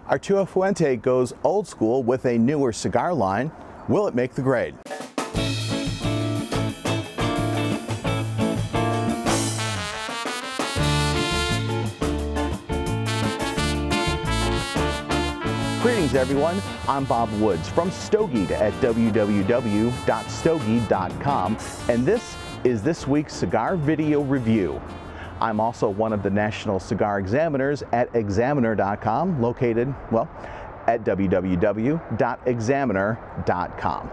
Arturo Fuente goes old school with a newer cigar line. Will it make the grade? Greetings everyone, I'm Bob Woods from Stogie'd at www.stogie'd.com, and this is this week's cigar video review. I'm also one of the national cigar examiners at examiner.com, located, well, at www.examiner.com.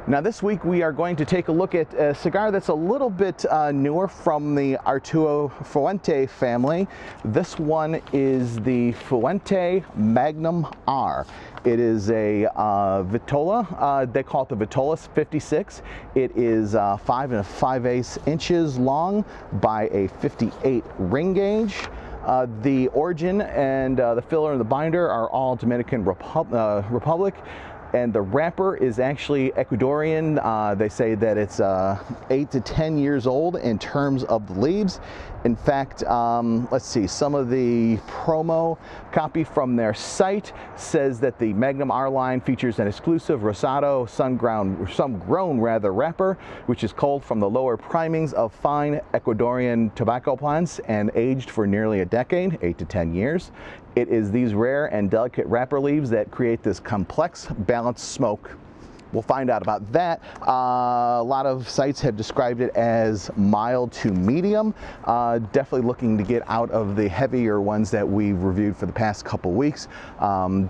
Now this week we are going to take a look at a cigar that's a little bit newer from the Arturo Fuente family. This one is the Fuente Magnum R. It is a Vitola, they call it the Vitola 56. It is 5 5/8 inches long by a 58 ring gauge. The origin and the filler and the binder are all Dominican Republic. And the wrapper is actually Ecuadorian. They say that it's 8 to 10 years old in terms of the leaves. In fact, let's see, some of the promo copy from their site says that the Magnum R line features an exclusive Rosado sun-grown wrapper, which is culled from the lower primings of fine Ecuadorian tobacco plants and aged for nearly a decade, 8 to 10 years. It is these rare and delicate wrapper leaves that create this complex, balanced smoke. We'll find out about that. A lot of sites have described it as mild to medium. Definitely looking to get out of the heavier ones that we've reviewed for the past couple weeks,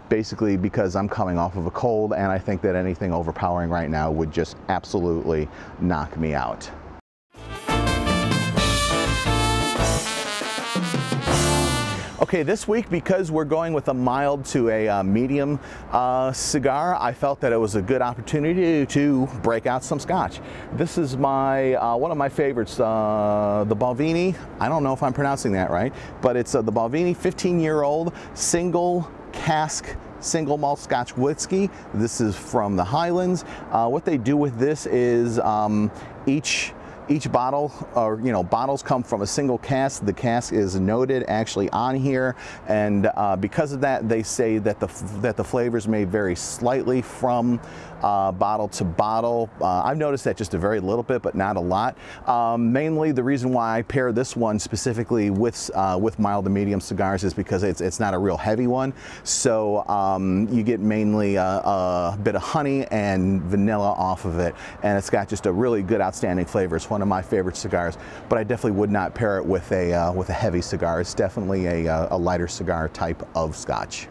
basically because I'm coming off of a cold, and I think that anything overpowering right now would just absolutely knock me out. Okay, this week, because we're going with a mild to a medium cigar, I felt that it was a good opportunity to break out some Scotch. This is my one of my favorites, the Balvenie. I don't know if I'm pronouncing that right, but it's the Balvenie 15-year-old single cask single malt Scotch whiskey. This is from the Highlands. What they do with this is each bottle, or bottles come from a single cask. The cask is noted actually on here, and because of that, they say that the flavors may vary slightly from bottle to bottle. I've noticed that just a very little bit, but not a lot. Mainly, the reason why I pair this one specifically with mild to medium cigars is because it's not a real heavy one, so you get mainly a bit of honey and vanilla off of it, and it's got just a really good, outstanding flavor. It's one of my favorite cigars, but I definitely would not pair it with a heavy cigar. It's definitely a lighter cigar type of Scotch.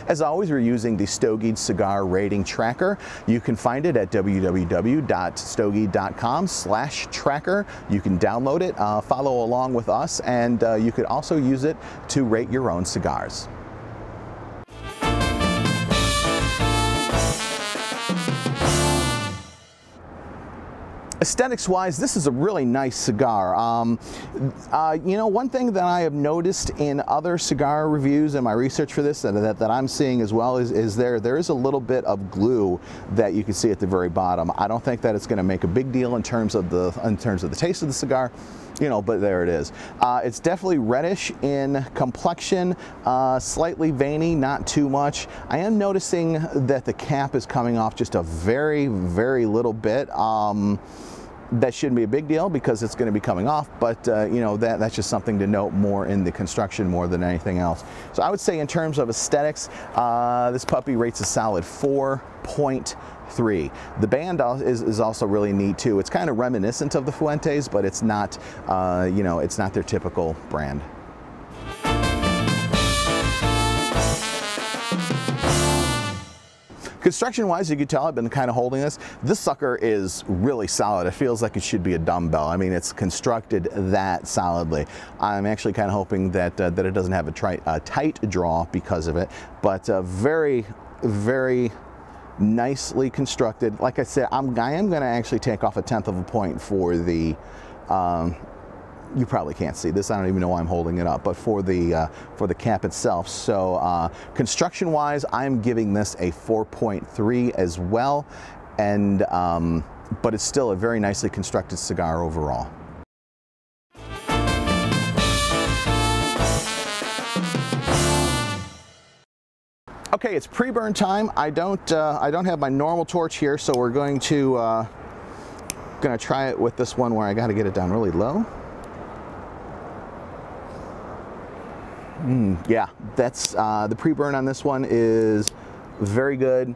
As always, we're using the Stogie'd Cigar Rating Tracker. You can find it at www.stogie'd.com/tracker. You can download it, follow along with us, and you could also use it to rate your own cigars. Aesthetics-wise, this is a really nice cigar. One thing that I have noticed in other cigar reviews and my research for this that I'm seeing as well is there is a little bit of glue that you can see at the very bottom. I don't think that it's going to make a big deal in terms of the taste of the cigar, but there it is. It's definitely reddish in complexion, slightly veiny, not too much. I am noticing that the cap is coming off just a very, very little bit. That shouldn't be a big deal because it's going to be coming off, but that's just something to note more in the construction more than anything else. So I would say in terms of aesthetics, this puppy rates a solid 4.3. The band is also really neat too. It's kind of reminiscent of the Fuentes, but it's not, it's not their typical brand. Construction-wise, you can tell I've been kind of holding this. This sucker is really solid. It feels like it should be a dumbbell. I mean, it's constructed that solidly. I'm actually kind of hoping that it doesn't have a tight draw because of it, but very, very nicely constructed. Like I said, I am going to actually take off 1/10 of a point for the you probably can't see this. I don't even know why I'm holding it up, but for the cap itself. So construction wise, I'm giving this a 4.3 as well, and but it's still a very nicely constructed cigar overall. Okay, it's pre-burn time. I don't have my normal torch here, so we're going to try it with this one where I got to get it down really low. Yeah, that's the pre-burn on this one is very good.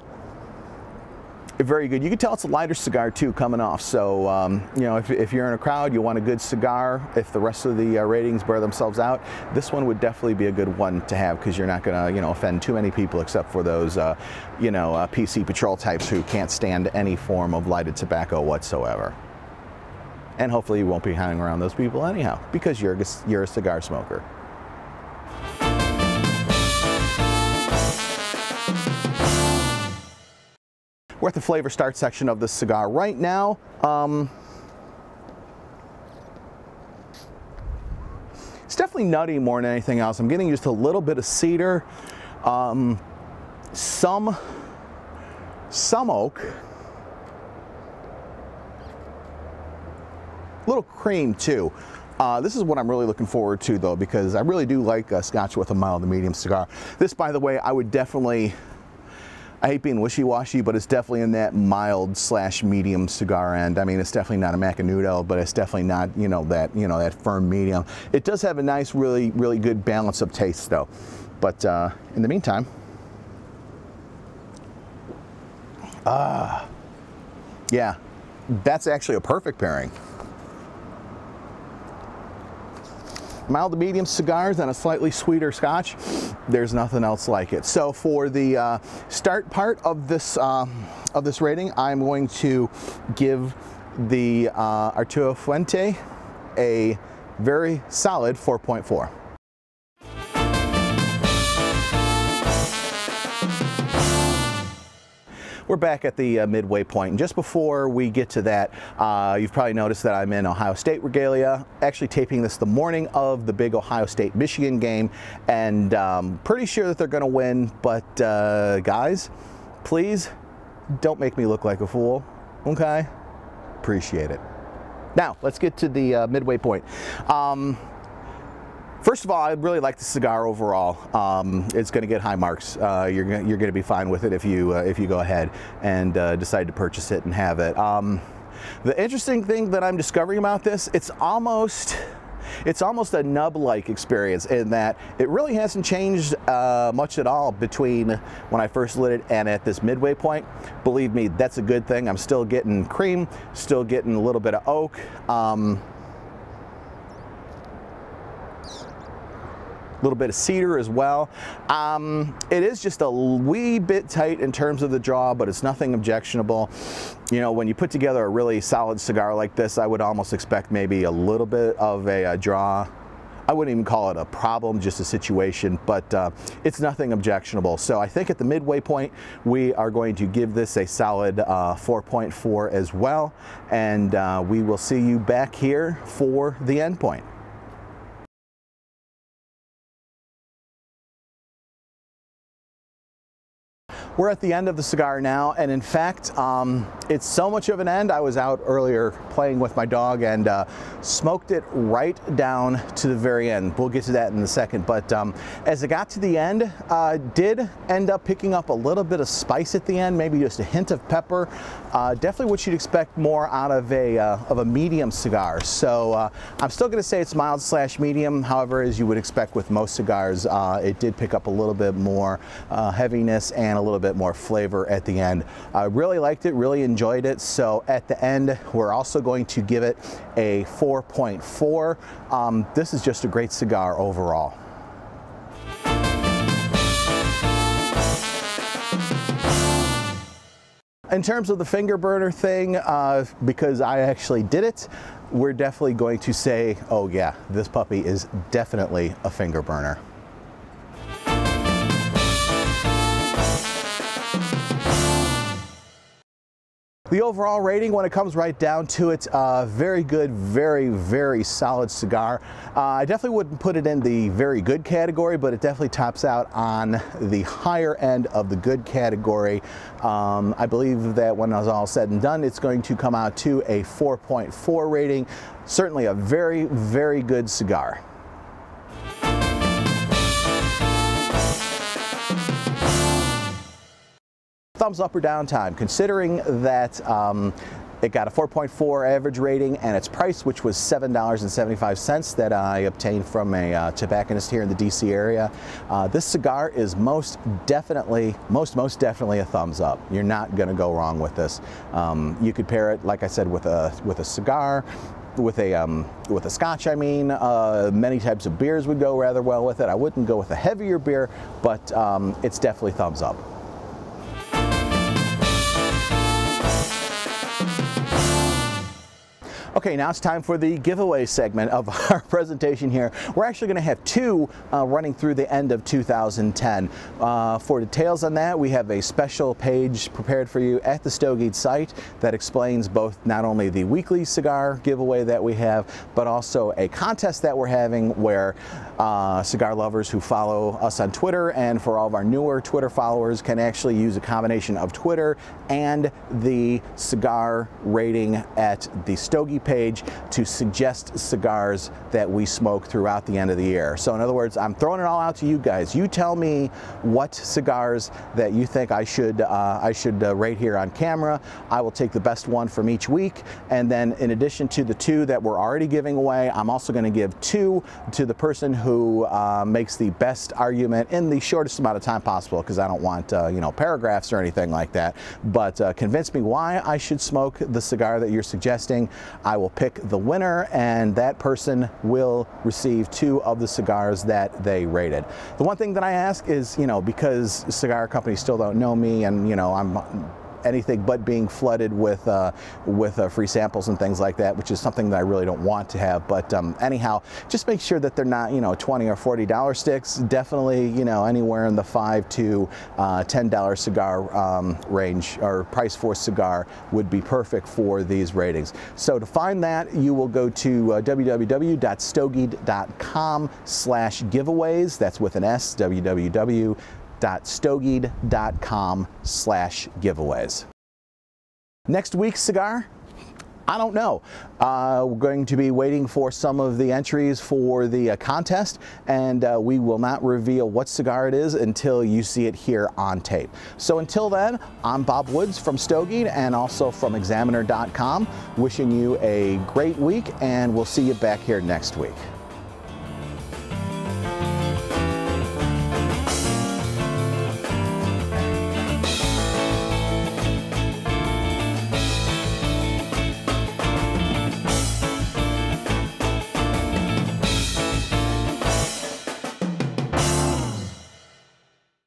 Very good. You can tell it's a lighter cigar too coming off. So you know, if you're in a crowd, you want a good cigar. If the rest of the ratings bear themselves out, this one would definitely be a good one to have, because you're not going to offend too many people, except for those PC patrol types who can't stand any form of lighted tobacco whatsoever. And hopefully you won't be hanging around those people anyhow, because you're a cigar smoker. We're at the flavor start section of this cigar right now. It's definitely nutty more than anything else. I'm getting just a little bit of cedar, some oak, a little cream too. This is what I'm really looking forward to though, because I really do like Scotch with a mild to medium cigar. This, by the way, I would definitely, I hate being wishy-washy, but it's definitely in that mild / medium cigar end. I mean, it's definitely not a Macanudo, but it's definitely not, that firm medium. It does have a nice, really good balance of taste though. But in the meantime, yeah, that's actually a perfect pairing. Mild to medium cigars and a slightly sweeter Scotch, there's nothing else like it. So for the start part of this rating, I'm going to give the Arturo Fuente a very solid 4.4. We're back at the midway point, and just before we get to that, you've probably noticed that I'm in Ohio State regalia, actually taping this the morning of the big Ohio State-Michigan game, and pretty sure that they're going to win, but guys, please don't make me look like a fool, okay? Appreciate it. Now, let's get to the midway point. First of all, I really like the cigar overall. It's going to get high marks. You're going to be fine with it if you go ahead and decide to purchase it and have it. The interesting thing that I'm discovering about this, it's almost a nub-like experience in that it really hasn't changed much at all between when I first lit it and at this midway point. Believe me, that's a good thing. I'm still getting cream, still getting a little bit of oak. Little bit of cedar as well. It is just a wee bit tight in terms of the draw, but it's nothing objectionable. You know, when you put together a really solid cigar like this, I would almost expect maybe a little bit of a draw. I wouldn't even call it a problem, just a situation, but it's nothing objectionable. So I think at the midway point, we are going to give this a solid 4.4 as well, and we will see you back here for the end point. We're at the end of the cigar now, and in fact, it's so much of an end. I was out earlier playing with my dog and smoked it right down to the very end. We'll get to that in a second, but as it got to the end, did end up picking up a little bit of spice at the end, maybe just a hint of pepper. Definitely what you'd expect more out of a medium cigar. So I'm still going to say it's mild / medium. However, as you would expect with most cigars, it did pick up a little bit more heaviness and a little bit more flavor at the end. I really liked it, really enjoyed it. So at the end, we're also going to give it a 4.4. This is just a great cigar overall. In terms of the finger burner thing, because I actually did it, we're definitely going to say, oh yeah, this puppy is definitely a finger burner. The overall rating, when it comes right down to it, very good, very solid cigar. I definitely wouldn't put it in the very good category, but it definitely tops out on the higher end of the good category. I believe that when it's all said and done, it's going to come out to a 4.4 rating. Certainly a very good cigar. thumbs up or down time, considering that it got a 4.4 average rating, and its price, which was $7.75 that I obtained from a tobacconist here in the DC area. This cigar is most definitely a thumbs up. You're not going to go wrong with this. You could pair it, like I said, with a cigar, with a Scotch. I mean, many types of beers would go rather well with it. I wouldn't go with a heavier beer, but it's definitely thumbs up. Okay, now it's time for the giveaway segment of our presentation here. We're actually going to have two running through the end of 2010. For details on that, we have a special page prepared for you at the Stogie'd site that explains both not only the weekly cigar giveaway that we have, but also a contest that we're having where cigar lovers who follow us on Twitter, and for all of our newer Twitter followers, can actually use a combination of Twitter and the cigar rating at the Stogie'd page to suggest cigars that we smoke throughout the end of the year. So in other words, I'm throwing it all out to you guys. You tell me what cigars that you think I should rate here on camera. I will take the best one from each week, and then in addition to the two that we're already giving away, I'm also going to give two to the person who makes the best argument in the shortest amount of time possible, because I don't want you know, paragraphs or anything like that. But convince me why I should smoke the cigar that you're suggesting. I will pick the winner, and that person will receive two of the cigars that they rated. The one thing that I ask is, you know, because cigar companies still don't know me, and you know, I'm anything but being flooded with free samples and things like that, which is something that I really don't want to have. But anyhow, just make sure that they're not, you know, $20 or $40 sticks. Definitely, you know, anywhere in the $5 to $10 cigar range or price for cigar would be perfect for these ratings. So to find that, you will go to www.stogie'd.com/giveaways. That's with an S. www.stogie'd.com/giveaways. Next week's cigar? I don't know. We're going to be waiting for some of the entries for the contest, and we will not reveal what cigar it is until you see it here on tape. So until then, I'm Bob Woods from Stogie'd and also from Examiner.com, wishing you a great week, and we'll see you back here next week.